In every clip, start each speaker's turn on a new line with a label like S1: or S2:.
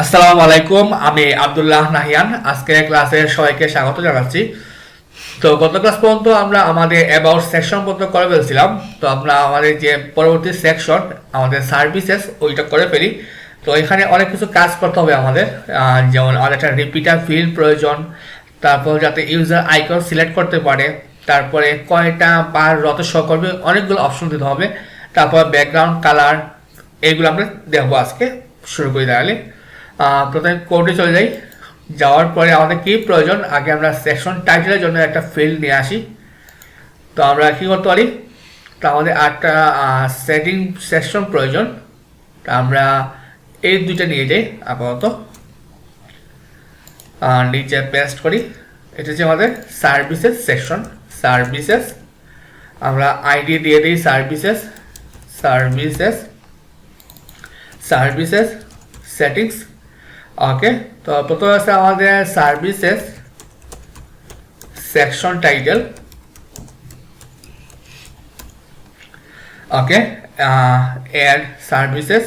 S1: আসসালামু আলাইকুম, আমি আব্দুল্লাহ নাহিয়ান। আজকে ক্লাসে সবাইকে স্বাগত জানাচ্ছি। তো গত ক্লাস পর্যন্ত আমরা আমাদের অ্যাবাউট সেকশন পর্যন্ত করে ফেলছিলাম। তো আমরা আমাদের যে পরবর্তী সেকশন আমাদের সার্ভিসেস ওইটা করে ফেলি। তো এখানে অনেক কিছু কাজ করতে হবে আমাদের, যেমন আমাদের একটা রিপিটার ফিল্ড প্রয়োজন, তারপর যাতে ইউজার আইকন সিলেক্ট করতে পারে, তারপরে কয়টা বার রত শো করবে, অনেকগুলো অপশন দিতে হবে, তারপর ব্যাকগ্রাউন্ড কালার, এইগুলো আমরা দেখবো আজকে। শুরু করি তাহলে। প্রথমে কোডে চলে যাই। যাওয়ার পরে আমাদের কি প্রয়োজন, আগে আমরা সেকশন টাইটেলের জন্য একটা ফিল্ড নিয়ে আসি। তো আমরা কি করতে পারি, তো আমাদের একটা সেটিং সেকশন প্রয়োজন। তা আমরা এই দুইটা নিয়ে যাই আপাতত, নিচে পেস্ট করি। এটা হচ্ছে আমাদের সার্ভিসেস সেকশন। সার্ভিসেস আমরা আইডি দিয়ে দিই services, services, services settings. Okay, তো প্রথমে আছে আমাদের services section title. Okay, add services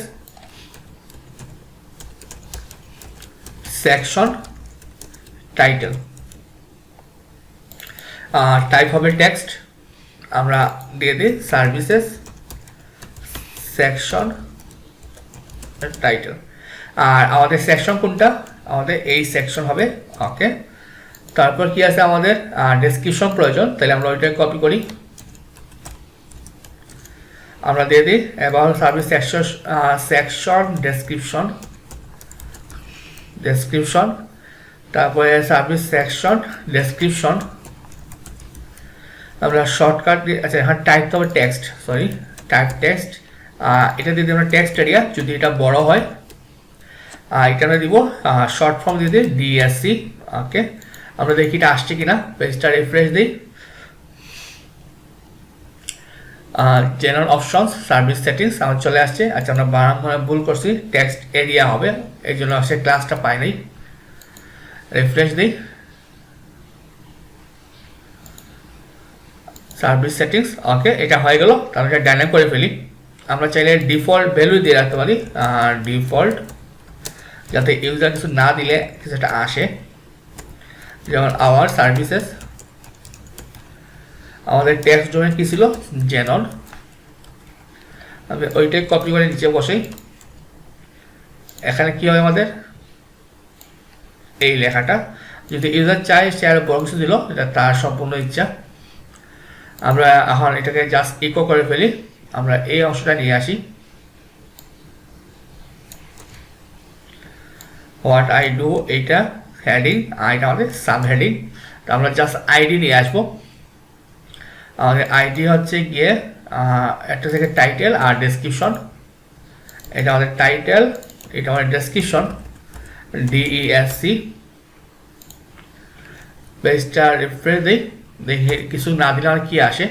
S1: section title. Type হবে টেক্সট, আমরা দিয়ে দিই সার্ভিসেস সেকশন টাইটেল। আর আমাদের সেকশন কোনটা, আমাদের এই সেকশন হবে। ওকে, তারপর কি আছে আমাদের ডেসক্রিপশন প্রয়োজন, তাহলে আমরা ওইটা কপি করি, আমরা দিয়ে দিই about service section, section description, description, তারপরে সার্ভিস সেকশন ডেসক্রিপশন। আমরা শর্টকাট দিয়ে, আচ্ছা হ্যাঁ, টাইপ তো হবে টেক্সট, সরি টাইপ টেক্সট। এটা দিয়ে দিই আমরা টেক্সট এরিয়া, যদি এটা বড় হয়। এটা আমরা দিব শর্ট ফর্ম দিয়ে দিই ডিএসসি। ওকে, আমরা দেখি এটা আসছে কিনা, পেজটা রিফ্রেশ দিই। জেনারেল অপশনস সার্ভিস সেটিংস আমার চলে আসছে। আচ্ছা, আমরা বানান ভুল করছি, টেক্সট এরিয়া হবে, এই জন্য সে ক্লাসটা পাই নাই। রিফ্রেশ দিই, সার্ভিস সেটিংস। ওকে, এটা হয়ে গেল, তাহলে এটা ডাইনামিক করে ফেলি। আমরা চাইলে ডিফল্ট ভ্যালু দিয়ে রাখতে পারি, ডিফল্ট, যাতে ইউজার কিছু না দিলে কিছুটা আসে। যেমন আওয়ার সার্ভিসেস, আমাদের টেক্সট ডোমেন কি ছিল, জেনন। আমি ওইটাই কপি করে নিচে বসাই। এখানে কি হয় আমাদের এই লেখাটা, যদি ইউজার চায় সে আরো বড় কিছু দিল, এটা তার সম্পূর্ণ ইচ্ছা। আমরা এখন এটাকে জাস্ট ইকো করে ফেলি। আমরা এই অংশটা নিয়ে আসি, হোয়াট আই ডু, এইটা হেডিং, আর এটা আমাদের সাব হেডিং। তো আমরা জাস্ট আইডি নিয়ে আসবো। আমাদের আইডি হচ্ছে গিয়ে একটা থেকে টাইটেল আর ডেসক্রিপশন। এটা আমাদের টাইটেল, এটা আমাদের ডেসক্রিপশন, ডিইএসসি। পেজটা রিফ্রেশ দিই, দেখি কিছু না দিলে আমার কি আসে।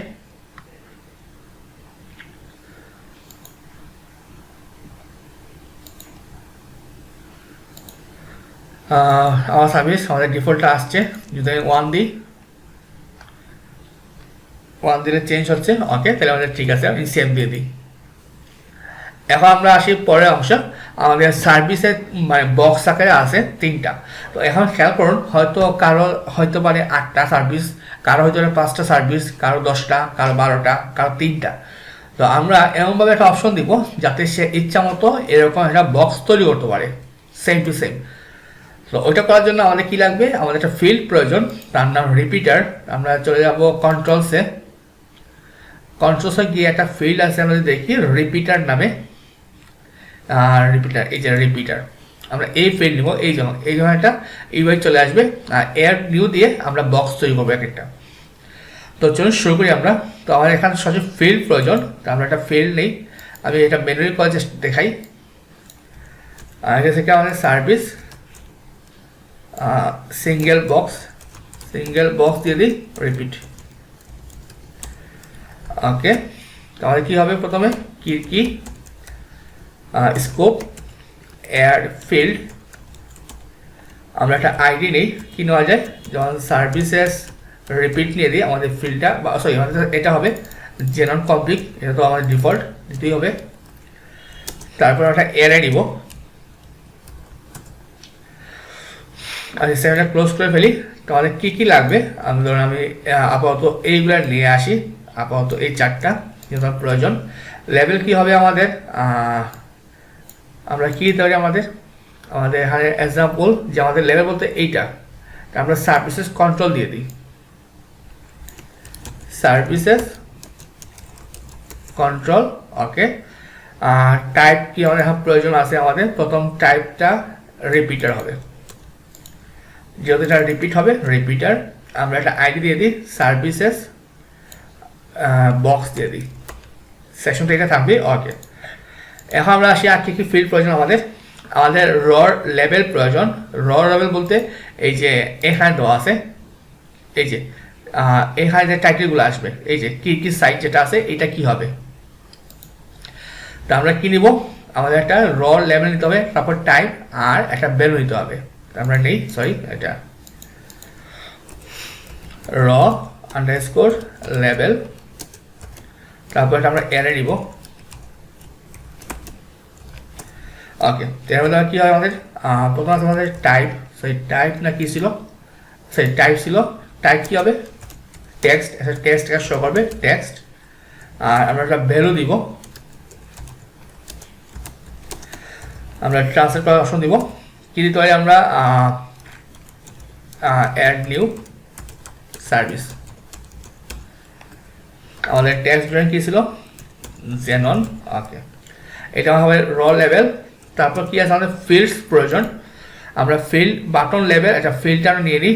S1: আমার সার্ভিস আমাদের ডিফল্টটা আসছে, যদি আমি 1 দিই, 1 দিলে চেঞ্জ হচ্ছে। ওকে, তাহলে আমাদের ঠিক আছে, আমি সেভ দিয়ে দিই। এখন আমরা আসি পরের অংশ। আমাদের সার্ভিসের মানে বক্স আকারে আছে 3টা। তো এখন খেয়াল করুন, হয়তো কারো হয়তো পারে 8টা সার্ভিস, কারো হয়তো 5টা সার্ভিস, কারো 10টা, কারো 12টা, কারো 3টা। তো আমরা এমনভাবে একটা অপশন দিব যাতে সে ইচ্ছা মতো এরকম একটা বক্স তৈরি করতে পারে, সেম টু সেম। তো ওইটা করার জন্য আমাদের কি লাগবে, আমাদের একটা ফিল্ড প্রয়োজন, তার নাম রিপিটার। আমরা চলে যাব কন্ট্রোলসে, কন্ট্রোলসে গিয়ে একটা ফিল্ড আছে, আমরা দেখি রিপিটার নামে। রিপিটার, এই যে রিপিটার, আমরা এই ফিল্ড নিব। এই যেমন একটা ইউআই চলে আসবে, আর এর নিউ দিয়ে আমরা বক্স তৈরি করবো এক একটা। তো চলুন শুরু করি আমরা। তো আমাদের এখানে সহজে ফিল্ড প্রয়োজন, তো আমরা একটা ফিল্ড নেই। আমি এটা ম্যানুয়ালি করে দেখাই। আগে থেকে আমাদের service single box, single box দিয়ে দিই রিপিট। ওকে, তাহলে কি হবে, প্রথমে কি স্কোপ এয়ার ফিল্ড, আমরা একটা আইডি নেই, কি নেওয়া যায়, যেমন সার্ভিসেস রিপিট নিয়ে দিই আমাদের ফিল্ডটা, বা সরি এটা হবে জেনন কমপ্লিট, এটা তো আমাদের ডিফল্ট দিতেই হবে। তারপর একটা এরে নিব, আচ্ছা সেভেনটা ক্লোজ করে ফেলি। তো আমাদের কী কী লাগবে আমি ধরুন আমি আপাতত এইগুলো নিয়ে আসি, আপাতত এই চারটা যেটা প্রয়োজন। লেভেল কি হবে আমাদের, আমরা কী দিতে পারি আমাদের আমাদের এখানে এক্সাম্পল যে আমাদের লেভেল বলতে এইটা, আমরা সার্ভিসেস কন্ট্রোল দিয়ে দিই, সার্ভিসেস কন্ট্রোল। ওকে, টাইপ কি আমাদের এখন প্রয়োজন আছে, আমাদের প্রথম টাইপটা রিপিটার হবে, যেহেতু এটা রিপিট হবে রিপিটার। আমরা একটা আইডি দিয়ে দিই সার্ভিসেস বক্স দিয়ে দিই, সেকশনটা এটা থাকবে। ওকে, এখন আমরা আসি আর কী কী ফিল্ড প্রয়োজন আমাদের। আমাদের র লেভেল প্রয়োজন। র লেভেল বলতে এই যে এখানে দেওয়া আছে, এই যে এখানে যে টাইটেলগুলো আসবে, এই যে কি কি সাইট যেটা আছে এটা কি হবে। তো আমরা কি নিব, আমাদের একটা র লেভেল নিতে হবে, তারপর টাইপ আর একটা ভ্যালু নিতে হবে। আমরা নেই এটা র আন্ডারস্কোর লেভেল, তারপর আমরা অ্যারে নিব। ওকে, এর মধ্যে কি হয় আমাদের প্রথম আছে আমাদের টাইপ, টাইপ না কি ছিল, টাইপ ছিল। টাইপ কি হবে, টেক্সট, টেক্সট শো করবে টেক্সট। আর আমরা একটা ভ্যালু দিব, আমরা ট্রান্সলেট করার অপশন দিব। কি দিতে পারি আমরা, অ্যাড নিউ সার্ভিস। আমাদের টেক্সট ব্র্যান্ড কি ছিল, জেনন। ওকে, এটা হবে র লেভেল। তারপর কি আছে আমাদের ফিল্ডস প্রয়োজন। আমরা ফিল্ড বাটন লেভেল একটা ফিল্ডটা নিয়ে নিই,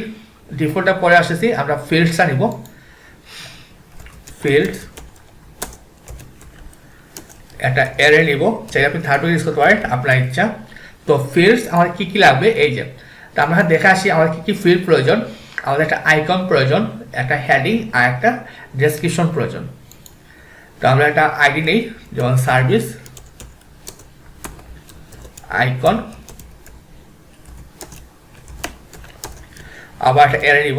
S1: ডিফল্টটা পরে আসতেছি, আমরা ফিল্ডসটা নিব। ফিল্ডস একটা অ্যারে নিব, চাইলে আপনি থার্ড ইউজ করতে পারেন আপনার ইচ্ছা। তো ফিল্ডস আমার কী কী লাগবে এই যে, তো আমরা দেখে আসি আমাদের কী কী ফিল্ড প্রয়োজন। আমাদের একটা আইকন প্রয়োজন, একটা হেডিং আর একটা ডেসক্রিপশন প্রয়োজন। তো আমরা একটা আইডি নেই, যেমন সার্ভিস আইকন, আবার একটা অ্যারে নিব।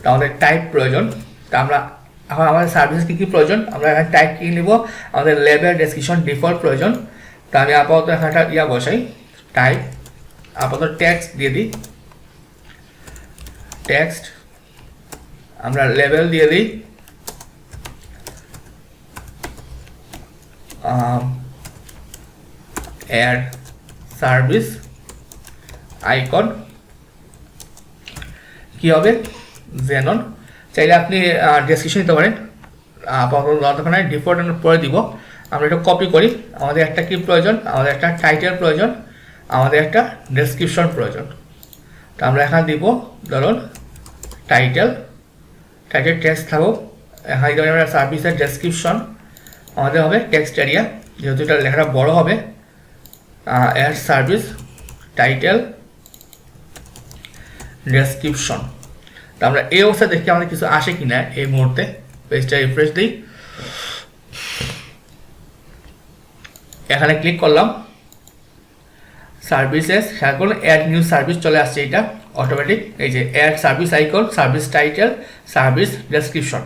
S1: তো আমাদের টাইপ প্রয়োজন, তো আমরা এখন আমাদের সার্ভিস কী কী প্রয়োজন, আমরা এখানে টাইপ কী নিব, আমাদের লেভেল ডেসক্রিপশন ডিফল্ট প্রয়োজন। তো আমি আপাতত এখানে একটা বসাই টাইপ, আপাতত টেক্সট দিয়ে দিই টেক্সট, আমরা লেভেল দিয়ে দিই অ্যাড সার্ভিস আইকন, কি হবে জেনন। চাইলে আপনি ডেসক্রিপশন দিতে পারেন, তখন ডিফল্ট পরে দিব। আমরা এটা কপি করি, আমাদের একটা কি প্রয়োজন, আমাদের একটা টাইটেল প্রয়োজন, আমাদের একটা ডেসক্রিপশন প্রয়োজন। তো আমরা এখানে দিব ধরুন টাইটেল টেক্সট থাকুক, এখানে ধরুন আমরা সার্ভিসের ডেসক্রিপশন আমাদের হবে টেক্সট এরিয়া, যেহেতু এটা লেখাটা বড় হবে। Add service title description. তো আমরা এই অবস্থা দেখি আমাদের কিছু আসে কিনা এই মুহূর্তে, পেজটা রিফ্রেশ দিই, এখানে ক্লিক করলাম সার্ভিসেস, এখন অ্যাড নিউ সার্ভিস চলে আসছে, এটা অটোমেটিক। এই যে add service icon, service title, service description.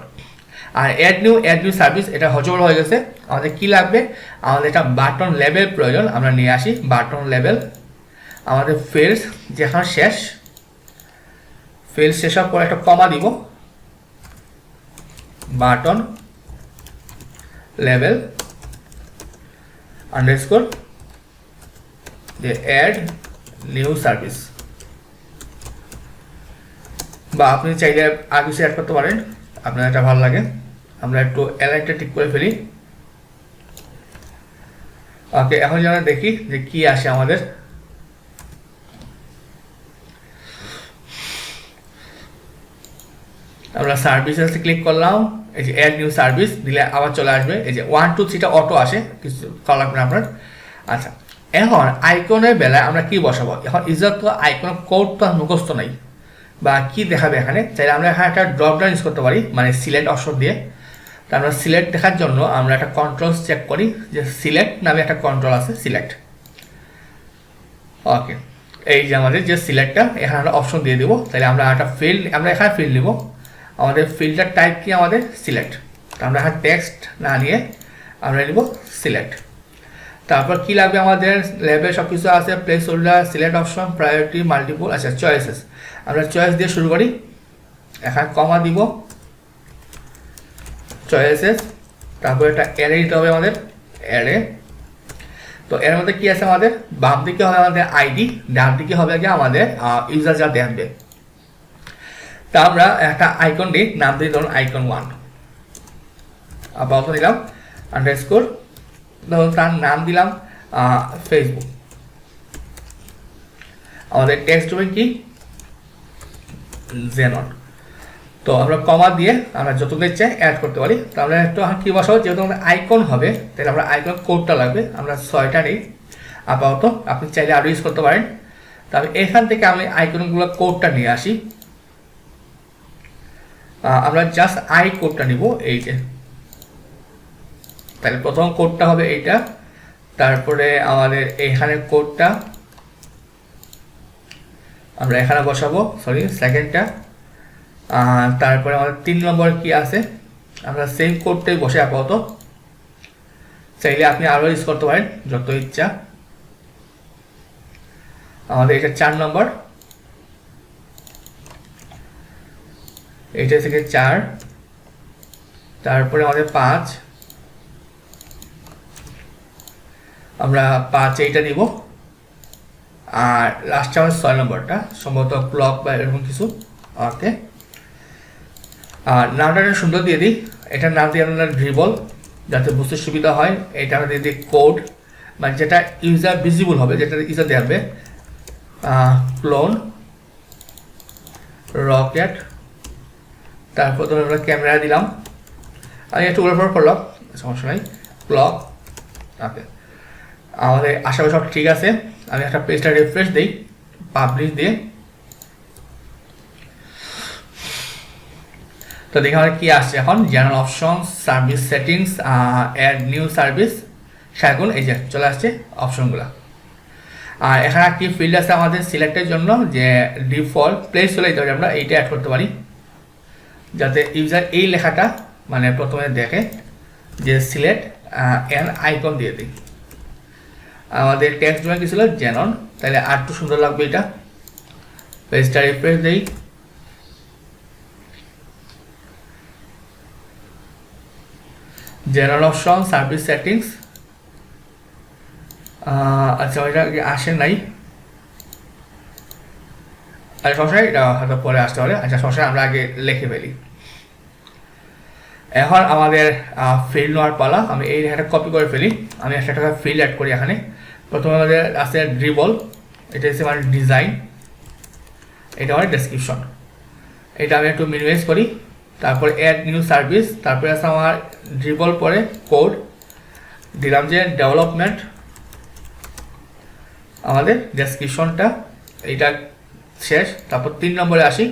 S1: আর অ্যাড নিউ সার্ভিস এটা হজবল হয়ে গেছে। আমাদের কি লাগবে, আমাদের একটা বাটন লেভেল প্রয়োজন, আমরা নিয়ে আসি বাটন লেভেল। আমাদের ফিল্ডস যেখানে শেষ, ফিল্ড শেষ হওয়ার পর একটা কমা দিব, বাটন লেভেল আন্ডারস্কোর যে অ্যাড নিউ সার্ভিস, বা আপনি চাইলে আর কিছু অ্যাড করতে পারেন, আপনার এটা ভালো লাগে। আমরা একটু অ্যালাইনটা ঠিক করে ফেলি। ওকে, এখন যেন দেখি যে কি আসে আমাদের। আমরা সার্ভিসেসে ক্লিক করলাম, এই যে অ্যাড নিউ সার্ভিস দিলে আবার চলে আসবে, এই যে 1 2 3টা অটো আসে, কিছু করা লাগবে না আপনার। আচ্ছা, এখন আইকনের বেলায় আমরা কি বসাবো, এখন ইজাত তো আইকনের কোড তো মুখস্থ নাই, বা কি দেখাবে এখানে, চাইলে আমরা এখানে একটা ড্রপ ডাউন ইউজ করতে পারি, মানে সিলেক্ট অপশন দিয়ে। তো আমরা সিলেক্ট দেখার জন্য আমরা একটা কন্ট্রোল চেক করি, যে সিলেক্ট নামে একটা কন্ট্রোল আছে, সিলেক্ট। ওকে, এই যে আমাদের যে সিলেক্টটা, এখানে আমরা অপশন দিয়ে দেবো। তাহলে আমরা একটা ফিল্ড, আমরা এখানে ফিল্ড নেব, আমাদের ফিল্টার টাইপ কি আমাদের সিলেক্ট। আমরা এখানে টেক্সট না নিয়ে আমরা নিব সিলেক্ট। তারপর কি লাগবে আমাদের, লেভেল সব কিছু আছে, place holder, select option, priority, multiple, আচ্ছা চয়েসেস। আমরা চয়েস দিয়ে শুরু করি, এখানে কমা দিব, চয়েসেস, তারপর একটা অ্যারে দিতে হবে আমাদের, অ্যারে। তো এর মধ্যে কি আছে আমাদের, বাম দিকে হবে আমাদের আইডি, ডান দিকে হবে কি আমাদের ইউজার যা দেখবে। তা আমরা একটা আইকন দিই, নাম দিই ধরুন আইকন 1, আপাতত দিলাম আন্ডারস্কোর, ধরুন তার নাম দিলাম ফেসবুক। আমাদের টেক্সট হবে কি জেনন। তো আমরা কমা দিয়ে আমরা যতগুলো ইচ্ছা অ্যাড করতে পারি। তো আমরা একটু কি বসাবো, যেহেতু আমাদের আইকন হবে তাহলে আমরা আইকন কোডটা লাগবে, আমরা 6টা নেই আপাতত, আপনি চাইলে আরও ইউজ করতে পারেন। তবে এখান থেকে আমি আইকনগুলো কোডটা নিয়ে আসি, আমরা জাস্ট আই কোডটা নিব, এই যে তাহলে প্রথম কোডটা হবে এইটা, তারপরে আমাদের এখানে কোডটা আমরা এখানে বসাবো, সরি সেকেন্ডটা, তারপরে আমাদের 3 নম্বর কি আছে, আমরা সেম কোডটাই বসে আপাতত, চাইলে আপনি আরও ইউজ করতে পারেন যত ইচ্ছা। আমাদের এটা 4 নম্বর, এইটা থেকে 4, তারপরে আমাদের 5, আমরা 5 এইটা নিব, আর লাস্টে আমাদের 6 নম্বরটা সম্ভবত ক্লক বা এরকম কিছু, ওকে। আর নামটা সুন্দর দিয়ে দিই, এটার নাম দিয়ে আমরা ড্রিবল, যাতে বুঝতে সুবিধা হয়। এটা আমরা দিয়ে দিই কোড, মানে যেটা ইউজার ভিজিবল হবে, যেটা ইউজার দেখবে, ক্লোন, রকেট, তারপর ধরুন আমরা ক্যামেরা দিলাম, আমি একটু উপর করলাম, সমস্যা নাই, ক্লক, ওকে। আমাদের আশেপাশে সব ঠিক আছে, আমি একটা পেজটা রিফ্রেশ দিই, পাবলিশ দিয়ে, তো দেখি আমাদের কি আসছে এখন, general option, service settings, add new service, সেগুন, এই যে চলে আসছে অপশনগুলো। আর এখানে কি ফিল্ড আছে আমাদের সিলেক্টের জন্য, যে ডিফল্ট প্লেস চলে যেতে আমরা এইটা অ্যাড করতে পারি, যাতে ইউজার এই লেখাটা মানে প্রথমে দেখে, যে সিলেক্ট অ্যান আইকন দিয়ে দিই। আমাদের টেক্সট জন্য কি ছিল জেনন, তাহলে আর একটু সুন্দর লাগবে এটা, পেজটা রিফ্রেশ দিই, জেনারেল অপশন, সার্ভিস সেটিংস, আচ্ছা ওইটা আসে নাই, আচ্ছা সমস্যা এটা হয়তো পরে আসতে পারে, আচ্ছা সমস্যা আমরা আগে লিখে ফেলি। এখন আমাদের ফিল্ড নেওয়ার পালা, আমি এই লেখাটা কপি করে ফেলি, আমি একটা ফিল্ড অ্যাড করি এখানে। প্রথমে আমাদের আছে ড্রিবল, এটা হচ্ছে আমার ডিজাইন, এটা আমার ডেসক্রিপশন, এটা আমি একটু মিনিমাইজ করি। তারপরে অ্যাড নিউ সার্ভিস, তারপরে আছে আমার ড্রিবল, পরে কোড দিলাম যে ডেভেলপমেন্ট, আমাদের ডেসক্রিপশনটা এইটা শেষ। তারপর 3 নম্বরে আসি,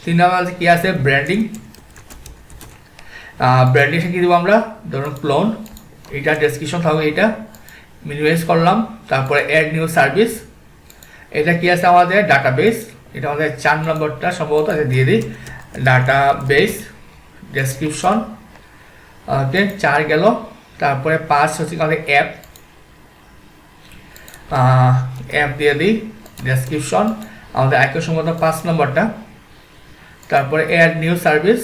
S1: 3 নম্বরে কি আছে ব্র্যান্ডিং, ব্র্যান্ডিং কি দেবো আমরা, ধরুন ক্লোন, এইটা ডেসক্রিপশন থাকবে, এইটা মিনিমাইজ করলাম। তারপরে অ্যাড নিউ সার্ভিস, এটা কি আছে আমাদের ডাটাবেস, এটা আমাদের 4 নম্বরটা সম্ভবত দিয়ে দিই, ডাটাবেস ডেসক্রিপশন, ওকে 4 গেল। তারপরে 5 হচ্ছে আমাদের অ্যাপ, অ্যাপ দিয়ে দিই ডেসক্রিপশন, আমাদের আইকন সম্ভবত 5 নম্বরটা। তারপরে অ্যাড নিউ সার্ভিস,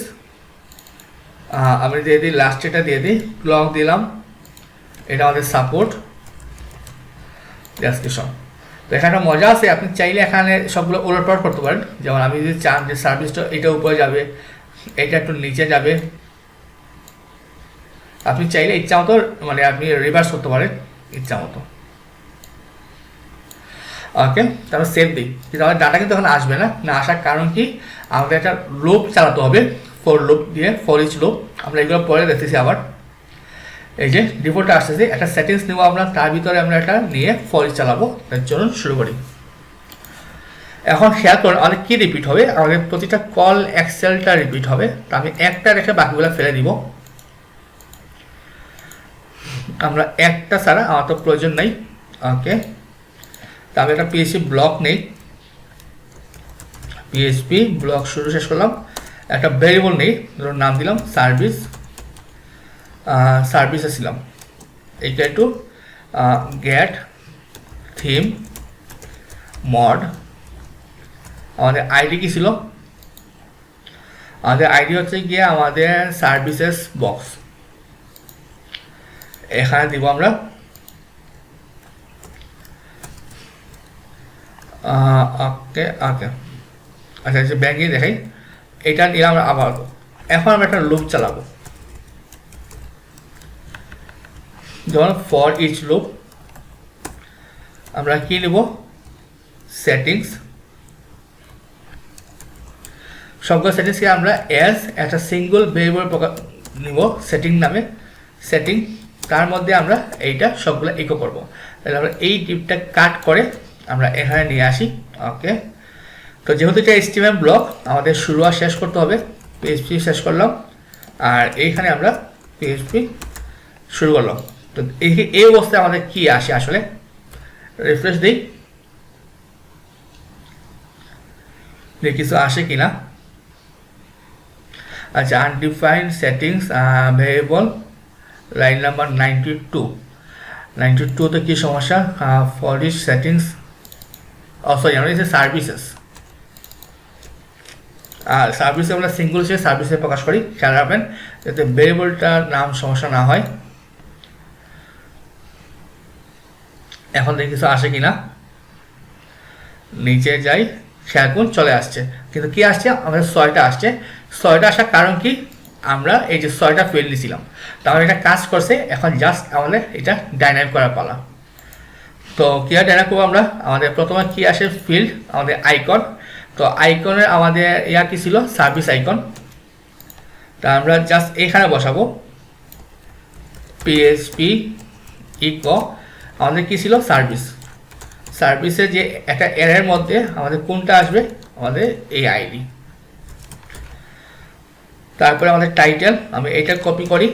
S1: আমি দিয়ে দিই লাস্ট, এটা দিয়ে দিই ক্লক দিলাম, এটা আমাদের সাপোর্ট ডেসক্রিপশন। তো এখানে মজা আছে, আপনি চাইলে এখানে সবগুলো ওলটপালট করতে পারেন, যেমন আমি যদি চান যে সার্ভিসটা এটা উপরে যাবে, এটা একটু নিচে যাবে, আপনি চাইলে ইচ্ছা মতো মানে আপনি রিভার্স করতে পারেন ইচ্ছা মতো, ওকে। তারপর সেভ দিই, কিন্তু আমাদের ডাটা কিন্তু এখন আসবে না, না আসার কারণ কি, আমাদের একটা লুপ চালাতে হবে, ফর লুপ দিয়ে, ফর ইচ লুপ, আমরা এগুলো পরে দেখতেছি আবার। এই যে ডিফল্টটা আসতেছে, একটা সেটিংস নেবো আমরা, তার ভিতরে আমরা এটা নিয়ে ফর ইচ চালাবো। তার জন্য শুরু করি। এখন খেয়াল করুন আমাদের কি রিপিট হবে, আমাদের প্রতিটা কল এক্সেলটা রিপিট হবে। তো আমি একটা রেখে বাকিগুলো ফেলে দিব, আমরা একটা ছাড়া আমার তো প্রয়োজন নেই, ওকে। তা আমি একটা পিএইচপি ব্লক নেই, পিএইচপি ব্লক শুরু শেষ করলাম। একটা ভেরিয়েবল নেই, ধরুন নাম দিলাম সার্ভিস, সার্ভিসে ছিলাম, এইটা একটু গেট থিম মড। আমাদের আইডি কি ছিল? আমাদের আইডি হচ্ছে গিয়ে আমাদের সার্ভিসেস বক্স, এখানে দিব আমরা ওকে ওকে। আচ্ছা আচ্ছা, ব্যাঙ্কে দেখাই, এটা নিলাম আমরা আবার। এখন আমরা একটা লুপ চালাবো, যেমন ফর ইচ লুপ। আমরা কি নেব? সেটিংস। সবগুলো সেটিংসকে আমরা অ্যাজ একটা সিঙ্গল ভেরিয়েবল নিব সেটিং নামে, সেটিং। তার মধ্যে আমরা এইটা সবগুলো ইকো করব। তাহলে আমরা এই টিপটা কাট করে আমরা এখানে নিয়ে আসি। ওকে, তো যেহেতু এটা HTML ব্লক, আমাদের শুরু আর শেষ করতে হবে। PHP শেষ করলাম, আর এইখানে আমরা PHP শুরু করলাম। তো এই অবস্থায় আমাদের কি আসে আসলে? রিফ্রেশ দিই, যে কিছু আসে কিনা। আচ্ছা, undefined settings variable, line number 92তে কি সমস্যা? ফর ইচ সেটিংস, সরি আমরা সার্ভিসেস। আর সার্ভিসে আমরা সিঙ্গল হিসেবে সার্ভিসে প্রকাশ করি, খেয়াল রাখবেন যাতে ভেরিয়েবলটার নাম সমস্যা না হয়। এখন দেখি কিছু আসে কিনা, নিচে যাই, খেয়াল করুন চলে আসছে। কিন্তু কি আসছে? আমাদের 6টা আসছে। 6টা আসার কারণ কি? আমরা এই যে 6টা ফিল্ড দিয়েছিলাম, তাহলে এটা কাজ করছে। এখন জাস্ট আমাদের এটা ডাইনামিক করার পালা। তো কি আর ডাইনামিক করবো আমরা? আমাদের প্রথমে কি আসে? ফিল্ড, আমাদের আইকন। তো আইকনের আমাদের ইয়া কি ছিল? Service icon. তা আমরা জাস্ট এখানে বসাবো PHP ইকো, আমাদের কি ছিল? সার্ভিস। সার্ভিসে যে একটা এর মধ্যে আমাদের কোনটা আসবে? আমাদের এই আইডি। তারপরে আমাদের টাইটেল, আমি এটা কপি করি,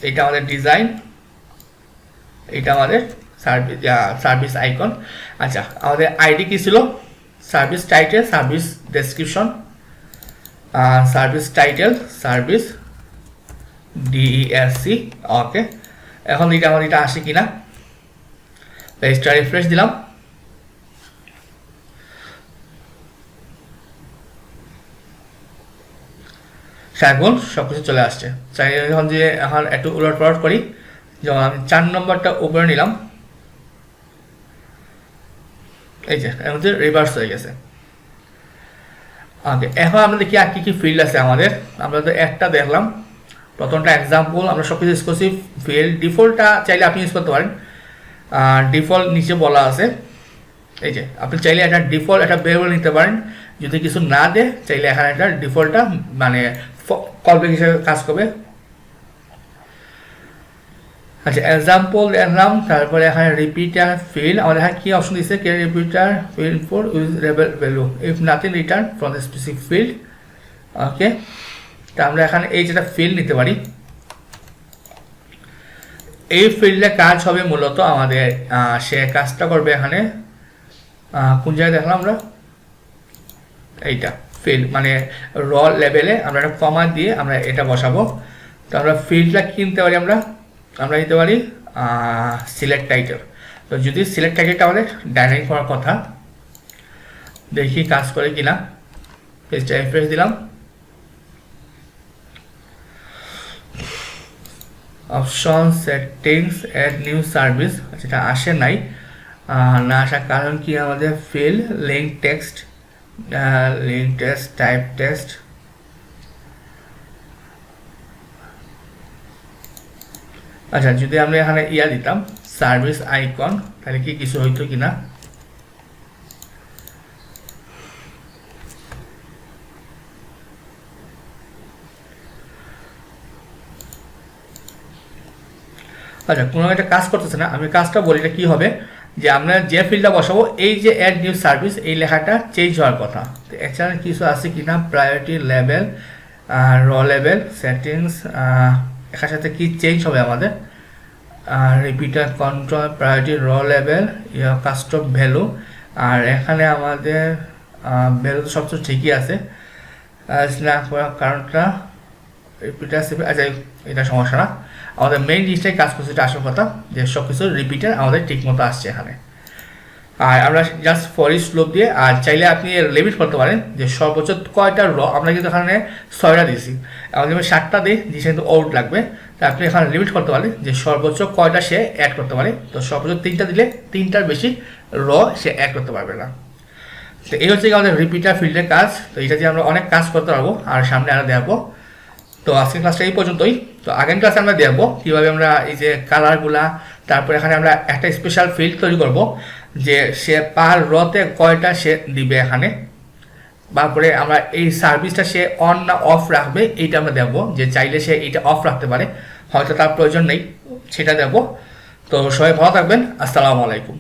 S1: এটা আমাদের ডিজাইন, এটা আমাদের সার্ভিস আইকন। আচ্ছা, আমাদের আইডি কি ছিল? Service title, service description, service title, service DESC। ওকে, এখন এটা আমাদের এটা আসে কিনা, পেজটা রিফ্রেশ দিলাম। এখন সব কিছু চলে আসছে। চাই এখন যে এখন একটু উলট পালট করি, যেমন আমি 4 নম্বরটা উপরে নিলাম, এই যে এখন রিভার্স হয়ে গেছে। ওকে, এখন আমরা দেখি আর কি কি ফিল্ড আছে আমাদের। আমরা তো একটা দেখলাম, প্রথমটা এক্সাম্পল, আমরা সব কিছু ইউজ করছি। ফিল্ড ডিফল্টটা চাইলে আপনি ইউজ করতে পারেন, ডিফল্ট নিচে বলা আছে। এই যে আপনি চাইলে একটা ডিফল্ট একটা ভেরিয়েবল নিতে পারেন, যদি কিছু না দেয় চাইলে এখানে একটা ডিফল্টটা মানে কলব্যাক হিসেবে কাজ করবে। আচ্ছা, এক্সাম্পল দেখলাম। তারপরে এখানে রিপিটার ফিল্ড, আমাদের এখানে কি অপশন দিচ্ছে? Can repeater field for with level value if nothing return from the specific field. Okay, তা আমরা এখানে এই যেটা ফিল্ড নিতে পারি। এই ফিল্ডে কাজ হবে মূলত আমাদের, সে কাজটা করবে এখানে কোন জায়গায় দেখলাম আমরা? এইটা ফিল্ড মানে র লেভেলে আমরা একটা কমা দিয়ে আমরা এটা বসাবো। তো আমরা ফিল্ডটা কিনতে পারি, আমরা নিতে পারি সিলেক্ট টাইটেল। তো যদি সিলেক্ট টাইটেলটা আমাদের ডাইনামিক করার কথা, দেখি কাজ করে কিনা। পেজটা রিফ্রেশ দিলাম, option settings add new service. আচ্ছা, এটা আসে নাই, না আসার কারণ কি? আমাদের field link text, type text. আচ্ছা, যদি আমরা এখানে ইয়া দিতাম সার্ভিস আইকন, তাহলে কি কিছু হইতো কিনা? আচ্ছা, কোনো একটা কাজ করতেছে না। আমি কাজটা বলি, এটা কি হবে যে আমরা যে ফিল্ডটা বসাবো, এই যে অ্যাড নিউ সার্ভিস, এই লেখাটা চেঞ্জ হওয়ার কথা। তো এছাড়া কিছু আছে কিনা? প্রায়োরিটি লেভেল, র লেভেল, সেটিংস, এখার সাথে কি চেঞ্জ হবে আমাদের? রিপিটার কন্ট্রোল, প্রায়োরিটি, র লেভেল, কাস্টম ভ্যালু। আর এখানে আমাদের ভ্যালু তো সবচেয়ে ঠিকই আছে, না কারণটা রিপিটার। আচ্ছা, এটা সমস্যা না। আমাদের মেইন জিনিসটাই কাজ করছে, এটা আসল কথা, যে সব কিছু রিপিটার আমাদের ঠিক মতো আসছে এখানে। আর আমরা জাস্ট ফর ইচ লুপ দিয়ে, আর চাইলে আপনি লিমিট করতে পারেন যে সর্বোচ্চ কয়টা র, আমরা কিন্তু এখানে 6টা দিয়েছি, আমাদের যদি 7টা দিই যে কিন্তু আউট লাগবে, তো আপনি এখানে লিমিট করতে পারেন যে সর্বোচ্চ কয়টা সে অ্যাড করতে পারে। তো সর্বোচ্চ 3টা দিলে 3টার বেশি র সে অ্যাড করতে পারবে না। তো এই হচ্ছে আমাদের রিপিটার ফিল্ডের কাজ। তো এটা দিয়ে আমরা অনেক কাজ করতে পারবো, আর সামনে আরও দেখবো। তো আজকের ক্লাসটা এই পর্যন্তই। তো আগের ক্লাসে আমরা দেখবো কীভাবে আমরা এই যে কালারগুলা, তারপর এখানে আমরা একটা স্পেশাল ফিল্ড তৈরি করব যে সে পার রতে কয়টা সে দিবে এখানে, তারপরে আমরা এই সার্ভিসটা সে অন না অফ রাখবে এইটা আমরা দেখবো, যে চাইলে সে এইটা অফ রাখতে পারে, হয়তো তার প্রয়োজন নেই, সেটা দেখবো। তো সবাই ভালো থাকবেন, আসসালামু আলাইকুম।